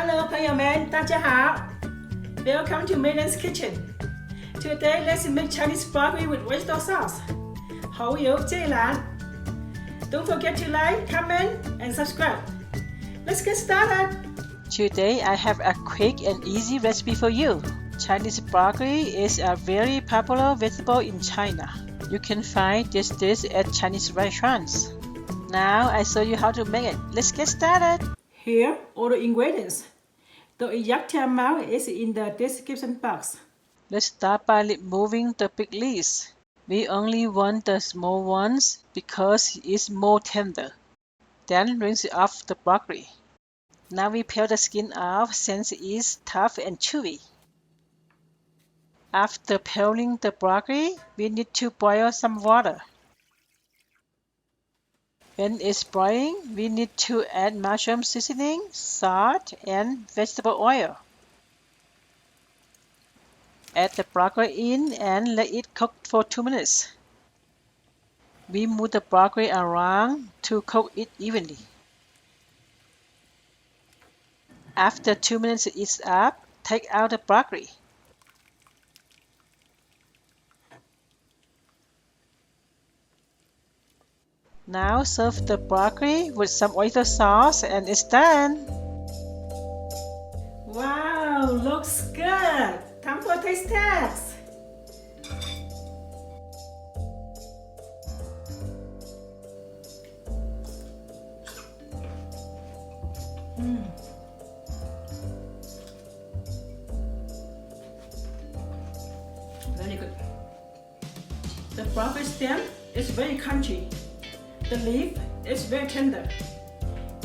Hello, 朋友们，大家好。Welcome to Lian's Kitchen. Today, let's make Chinese broccoli with oyster sauce. 蚝油芥蓝。Don't forget to like, comment, and subscribe. Let's get started. Today, I have a quick and easy recipe for you. Chinese broccoli is a very popular vegetable in China. You can find this dish at Chinese restaurants. Now, I show you how to make it. Let's get started. Here, all the ingredients. The exact amount is in the description box. Let's start by removing the big leaves. We only want the small ones because it's more tender. Then rinse off the broccoli. Now we peel the skin off since it's tough and chewy. After peeling the broccoli, we need to boil some water. When it's boiling, we need to add mushroom seasoning, salt, and vegetable oil. Add the broccoli in and let it cook for 2 minutes. We move the broccoli around to cook it evenly. After 2 minutes is up, take out the broccoli. Now serve the broccoli with some oyster sauce and it's done. Wow, looks good. Time for taste test. Very good. The broccoli stem is very crunchy. The leaf is very tender.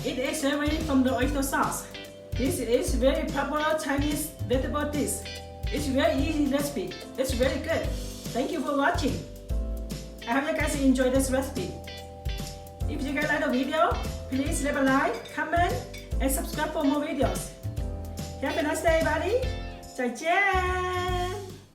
It is savory from the oyster sauce. This is very popular Chinese vegetable dish. It's very easy recipe. It's very good. Thank you for watching. I hope you guys enjoy this recipe. If you guys like the video, please leave a like, comment, and subscribe for more videos. Have a nice day, everybody. 再见。